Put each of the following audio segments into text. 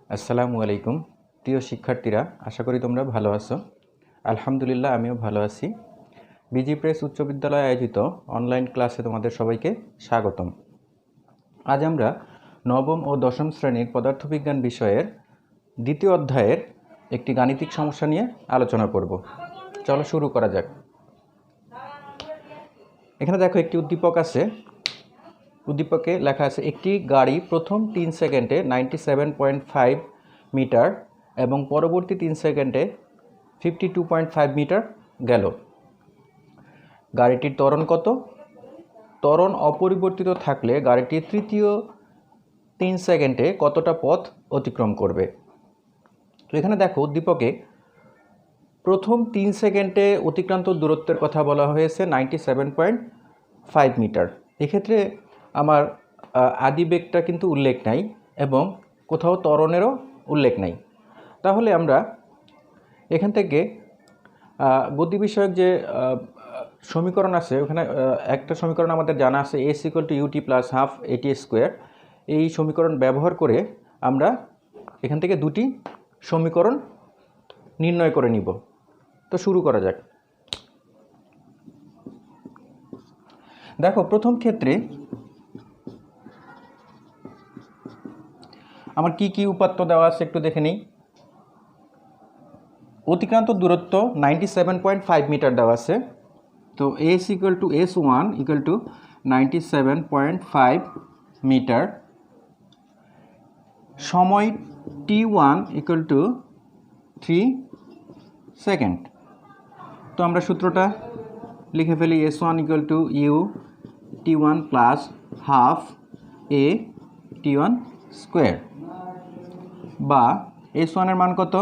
আসসালামু আলাইকুম প্রিয় শিক্ষার্থীরা, আশা করি তোমরা ভালো আছো। আলহামদুলিল্লাহ, আমিও ভালো আছি। বিজি প্রেস উচ্চ বিদ্যালয়ে আয়োজিত অনলাইন ক্লাসে তোমাদের সবাইকে স্বাগতম। আজ আমরা নবম ও দশম শ্রেণীর পদার্থবিজ্ঞান বিষয়ের দ্বিতীয় অধ্যায়ের একটি গাণিতিক সমস্যা নিয়ে আলোচনা করব। চলো শুরু করা যাক। এখানে দেখো, একটি উদ্দীপক আছে। উদ্দীপকে লেখা আছে, একটি গাড়ি প্রথম 3 সেকেন্ডে 97.5 মিটার এবং পরবর্তী 3 সেকেন্ডে 52.5 মিটার গেল। গাড়িটির ত্বরণ কত? ত্বরণ অপরিবর্তিত থাকলে গাড়িটি তৃতীয় 3 সেকেন্ডে কতটা পথ অতিক্রম করবে? তো এখানে দেখো, উদ্দীপকে প্রথম 3 সেকেন্ডে অতিক্রান্ত দূরত্বের কথা বলা হয়েছে 97.5 মিটার। এক্ষেত্রে আমার আদিবেগটা কিন্তু উল্লেখ নাই এবং কোথাও ত্বরণেরও উল্লেখ নাই। তাহলে আমরা এখান থেকে গতি বিষয়ক যে সমীকরণ আছে, ওখানে একটা সমীকরণ আমাদের জানা আছে, S equal to u t plus half a t square. এই সমীকরণ ব্যবহার করে আমরা এখান থেকে দুটি সমীকরণ নির্ণয় করে নিব। তো শুরু করা যাক। দেখো, প্রথম ক্ষেত্রে আমার কি কি উপাত্ত দেওয়া আছে একটু দেখে নিই। অতিক্রান্ত দূরত্ব 97.5 মিটার দেওয়া আছে। তো S equal to S1 equal to 97.5 metre. সময় T1 ইকুয়াল টু 3 সেকেন্ড। তো আমরা সূত্রটা লিখে ফেলি, S1 equal to u T1 plus half a T1 square, বা S1 এর মান কত?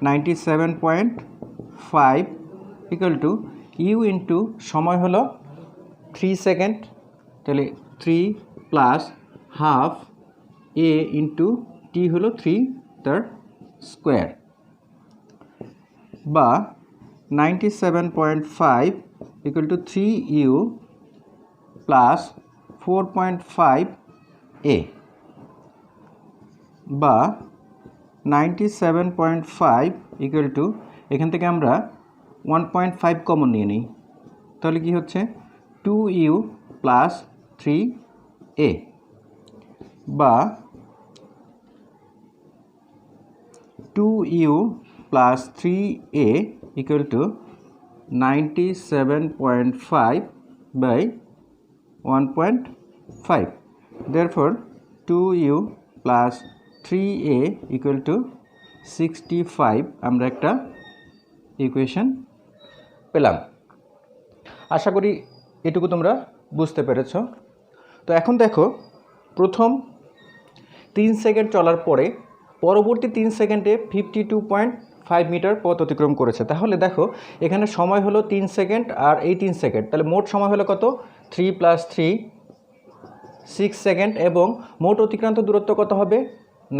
97.5 ইকুয়াল টু ইউ ইন্টু সময় হলো 3 সেকেন্ড, তাহলে 3 প্লাস হাফ এ ইন্টু টি হলো 3 তার স্কোয়ার, বা 97.5 ইকুয়াল টু 3 ইউ প্লাস 4.5 এ, বা 97.5 ইকুয়াল টু, এখান থেকে আমরা 1.5 কমন নিয়ে নিই, তাহলে কি হচ্ছে 2 ইউ প্লাস 3 এ, বা 2 u plus 3 a equal to 97.5 by 1.5। therefore 2 u plus 3 a equal to 65। আমরা একটা ইকুয়েশন পেলাম। আশা করি এটুকু তোমরা বুঝতে পেরেছ। তো এখন দেখো, প্রথম 3 সেকেন্ড চলার পরে পরবর্তী 3 সেকেন্ডে 52.5 মিটার পথ অতিক্রম করেছে। তাহলে দেখো, এখানে সময় হলো 3 সেকেন্ড আর এই 3 সেকেন্ড, তাহলে মোট সময় হলো কত? 3 প্লাস 3 6 সেকেন্ড, এবং মোট অতিক্রান্ত দূরত্ব কত হবে?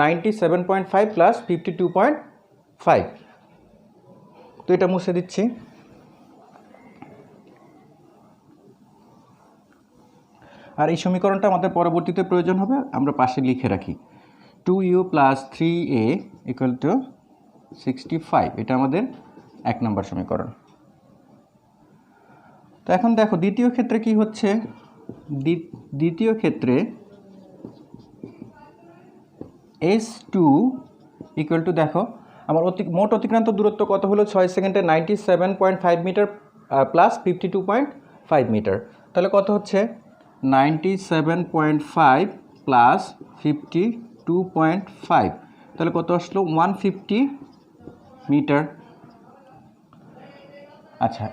97.5 প্লাস 52.5। তো এটা মুছে দিচ্ছি। আর এই সমীকরণটা আমাদের পরবর্তীতে প্রয়োজন হবে, আমরা পাশে লিখে রাখি। 2 u plus 3 a equal to 65, এটা আমাদের 1 নম্বর সমীকরণ। তো এখন দেখো, দ্বিতীয় ক্ষেত্রে কি হচ্ছে। দ্বিতীয় ক্ষেত্রে S2 ইকুয়াল টু, দেখো আমার মোট অতিক্রান্ত দূরত্ব কত হলো? 6 সেকেন্ডে 97.5 মিটার প্লাস 52.5 মিটার, তাহলে কত হচ্ছে? 97.5 প্লাস 52.5, তাহলে কত আসলো? 150 মিটার। আচ্ছা,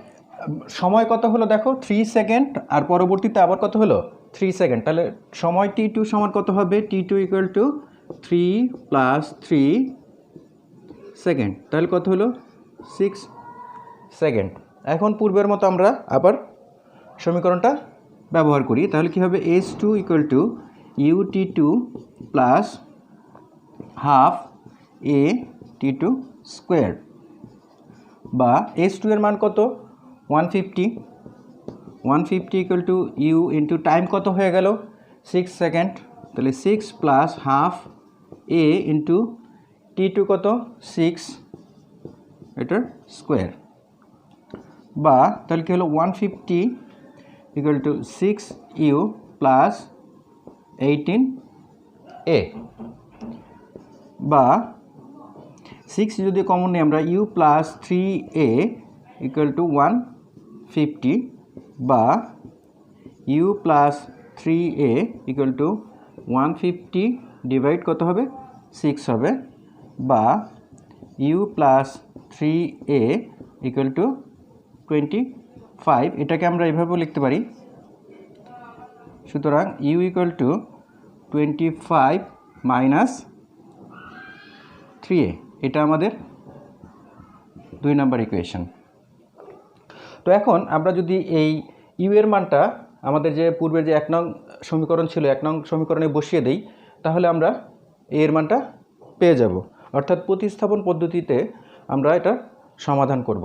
সময় কত হলো? দেখো 3 সেকেন্ড, আর পরবর্তীতে আবার কত হলো? 3 সেকেন্ড, তাহলে সময় T2 সমান কত হবে? T2 equal to 3 plus 3 second, তাহলে কত হলো? 6 সেকেন্ড। এখন পূর্বের মতো আমরা আবার সমীকরণটা ব্যবহার করি, তাহলে কি হবে? S2 equal to u T2 plus half a T2 square, বা S2 এর মান কত? 150 equal to u into time কত হয়ে গেল? 6 সেকেন্ড, তাহলে 6 প্লাস হাফ এ ইন্টু t2 কত 6 এটার স্কোয়ার, বা তাহলে কি হলো 150 equal two 6u plus 18a, বা 6 যদি কমন নিই আমরা u plus 3a equal to 150, বা u plus 3a equal to 150 divide কত হবে 6 হবে, বা u plus 3a equal to 25, এটাকে আমরা এভাবেও লিখতে পারি। সুতরাং u equal to 25 minus 3a, এটা আমাদের 2 নম্বর ইকুয়েশন। তো এখন আমরা যদি এই u এর মানটা আমাদের যে পূর্বের যে 1 নং সমীকরণ ছিল 1 নং সমীকরণে বসিয়ে দেই, তাহলে আমরা a এর মানটা পেয়ে যাব, অর্থাৎ প্রতিস্থাপন পদ্ধতিতে আমরা এটা সমাধান করব।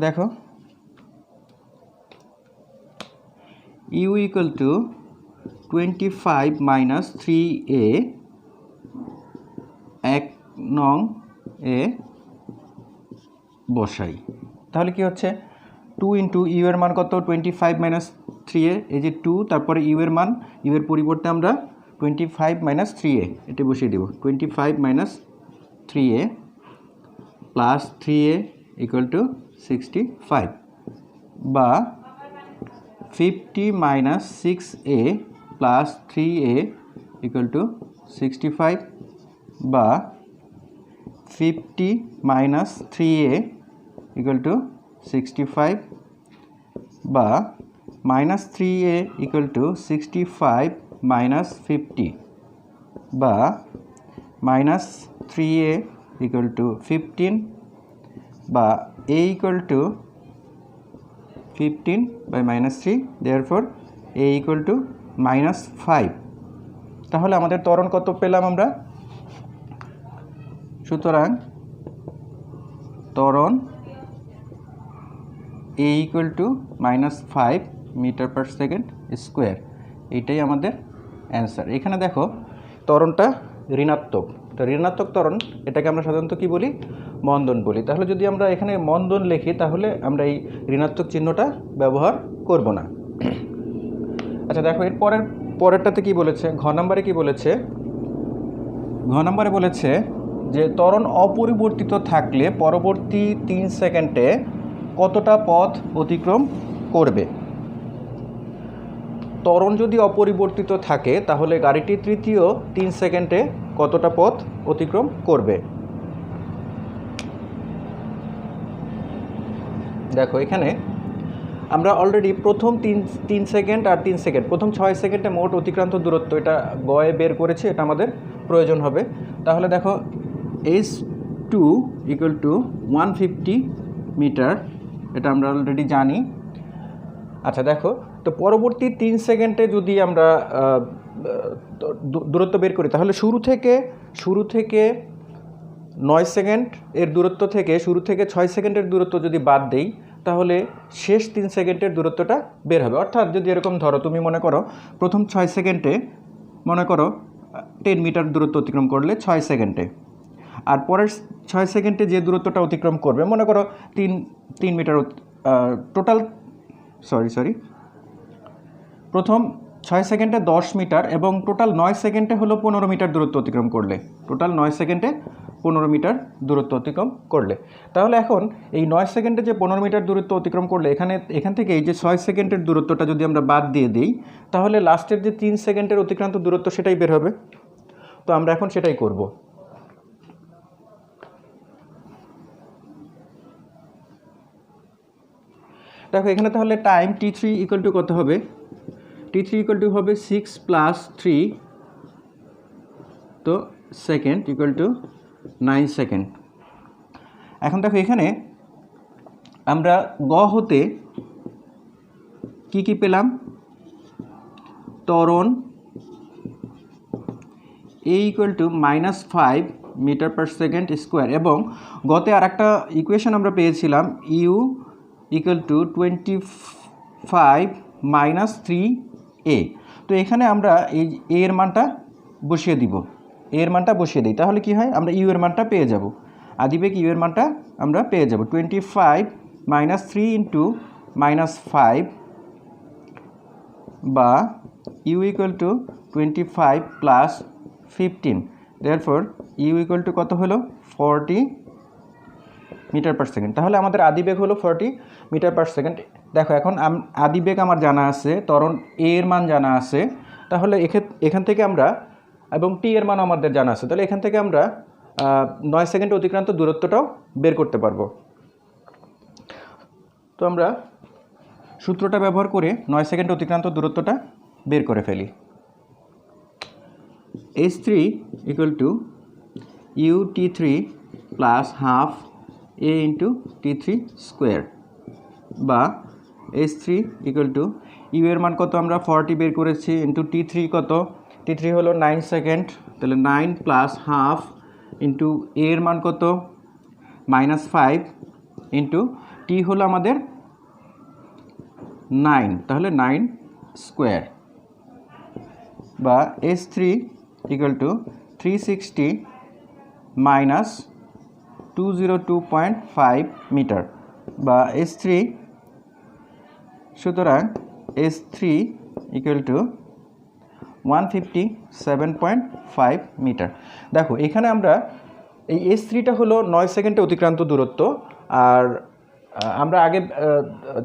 দেখো u equal to 25 minus 3a 1 নং এ বসাই, তাহলে কি হচ্ছে 2 ইন্টু ইউ এর মান কত 25 মাইনাস 3a, এই যে 2, তারপরে ইউ এর মান, ইউ এর পরিবর্তে আমরা 25 মাইনাস 3a এটা বসিয়ে দেব, 25 minus 3a plus 3a equal to 65, বা 50 minus 6a plus 3a equal to 65, বা 50 মাইনাস 3a ইকুয়াল টু 65, বা minus 3a equal to 65 minus 50, বা মাইনাস 3a ইকুয়াল টু 15, বা a equal to 15 by minus 3, therefore a equal to minus 5। তাহলে আমাদের ত্বরণ কত পেলাম আমরা? সুতরাং ত্বরণ a equal to minus 5 metre per second square, এইটাই আমাদের অ্যান্সার। এখানে দেখো ত্বরণটা ঋণাত্মক, তো ঋণাত্মক ত্বরণ এটাকে আমরা সাধারণত কি বলি? মন্দন বলি। তাহলে যদি আমরা এখানে মন্দন লিখি তাহলে আমরা এই ঋণাত্মক চিহ্নটা ব্যবহার করব না। আচ্ছা দেখো এর পরেরটাতে কি বলেছে, ঘ নম্বরে কি বলেছে? ঘ নম্বরে বলেছে যে ত্বরণ অপরিবর্তিত থাকলে পরবর্তী 3 সেকেন্ডে কতটা পথ অতিক্রম করবে। ত্বরণ যদি অপরিবর্তিত থাকে তাহলে গাড়িটি তৃতীয় 3 সেকেন্ডে কতটা পথ অতিক্রম করবে। দেখো এখানে আমরা অলরেডি প্রথম 3 সেকেন্ড আর 3 সেকেন্ড, প্রথম 6 সেকেন্ডে মোট অতিক্রান্ত দূরত্ব এটা গয়ে বের করেছি, এটা আমাদের প্রয়োজন হবে। তাহলে দেখো S2 ইকুয়াল টু 150 মিটার, এটা আমরা অলরেডি জানি। আচ্ছা দেখো তো পরবর্তী 3 সেকেন্ডে যদি আমরা দূরত্ব বের করি তাহলে শুরু থেকে 9 সেকেন্ড এর দূরত্ব থেকে, শুরু থেকে 6 সেকেন্ডের দূরত্ব যদি বাদ দেই তাহলে শেষ 3 সেকেন্ডের দূরত্বটা বের হবে। অর্থাৎ যদি এরকম ধরো, তুমি মনে করো প্রথম 6 সেকেন্ডে মনে করো 10 মিটার দূরত্ব অতিক্রম করলে 6 সেকেন্ডে, আর পরের 6 সেকেন্ডে যে দূরত্বটা অতিক্রম করবে মনে করো 3 মিটার, টোটাল প্রথম 6 সেকেন্ডে 10 মিটার এবং টোটাল 9 সেকেন্ডে হলো 15 মিটার দূরত্ব অতিক্রম করলে, টোটাল 9 সেকেন্ডে 15 মিটার দূরত্ব অতিক্রম করলে। তাহলে এখন এই 9 সেকেন্ডে যে 15 মিটার দূরত্ব অতিক্রম করলে এখান থেকে এই যে 6 সেকেন্ডের দূরত্বটা যদি আমরা বাদ দিয়ে দিই তাহলে লাস্টের যে 3 সেকেন্ডের অতিক্রান্ত দূরত্ব সেটাই বের হবে। তো আমরা এখন সেটাই করব। দেখো এখানে তাহলে টাইম t3 ইকুয়াল টু কত হবে? t3 ইকুয়াল টু হবে 6 প্লাস 3, তো সেকেন্ড ইকুয়াল টু 9 সেকেন্ড। এখন দেখো এখানে আমরা গ হতে কি পেলাম? ত্বরণ a equal to -5 metre per second square, এবং গতে আর একটা ইকুয়েশন আমরা পেয়েছিলাম u equal to 25 minus 3a। তো তো এখানে আমরা এই এ এর মানটা বসিয়ে দিব, এ এর মানটা বসিয়ে দিই, তাহলে কি হয়, আমরা ইউ এর মানটা পেয়ে যাব। আদিবেগ ইউ এর মানটা আমরা পেয়ে যাব 25 - 3 × -5 বা u equal to 25 + 15। Therefore u equal to কত হলো 40 মিটার/সেকেন্ড। তাহলে আমাদের আদিবেগ হলো 40 মিটার/সেকেন্ড। দেখো এখন আদিবেগ আমার জানা আছে, ত্বরণ এ এর মান জানা আছে, তাহলে এখান থেকে আমরা, এবং টি এর মান আমাদের জানা আছে, তাহলে এখান থেকে আমরা 9 সেকেন্ড অতিক্রান্ত দূরত্বটাও বের করতে পারবো। তো আমরা সূত্রটা ব্যবহার করে 9 সেকেন্ড অতিক্রান্ত দূরত্বটা বের করে ফেলি। h3 = ut3 + ½ a × t3² বা h3 = ইউ এর মান কত, আমরা 40 বের করেছি, ইন্টু t3 কত, t3 হলো 9 সেকেন্ড, তাহলে 9 + ½ ইন্টু a এর মান কত -5 ইন্টু t হলো আমাদের 9, তাহলে 9² বা h3 = 360 - 202.5 মিটার বা h3, সুতরাং h3 = 157.5 মিটার। দেখো এখানে আমরা এই h3টা হলো 9 সেকেন্ডে অতিক্রান্ত দূরত্ব, আর আমরা আগে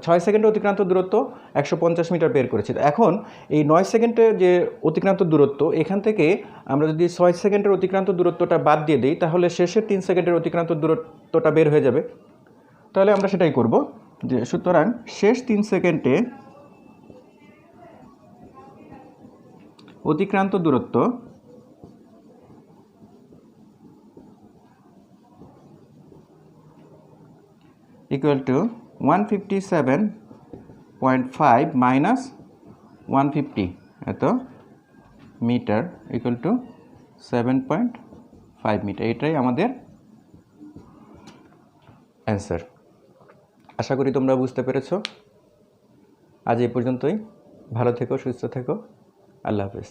6 সেকেন্ডে অতিক্রান্ত দূরত্ব 150 মিটার বের করেছি। এখন এই 9 সেকেন্ডে যে অতিক্রান্ত দূরত্ব, এখান থেকে আমরা যদি 6 সেকেন্ডের অতিক্রান্ত দূরত্বটা বাদ দিয়ে দিই, তাহলে শেষের 3 সেকেন্ডের অতিক্রান্ত দূরত্বটা বের হয়ে যাবে। তাহলে আমরা সেটাই করব, যে সুতরাং শেষ 3 সেকেন্ডে অতিক্রান্ত দূরত্ব = 157.5 - 150 এত মিটার = 7.5 মিটার। এটাই আমাদের অ্যান্সার। আশা করি তোমরা বুঝতে পেরেছো। আজ এই পর্যন্তই। ভালো থেকো, সুস্থ থেকো। আল্লাহ হাফেজ।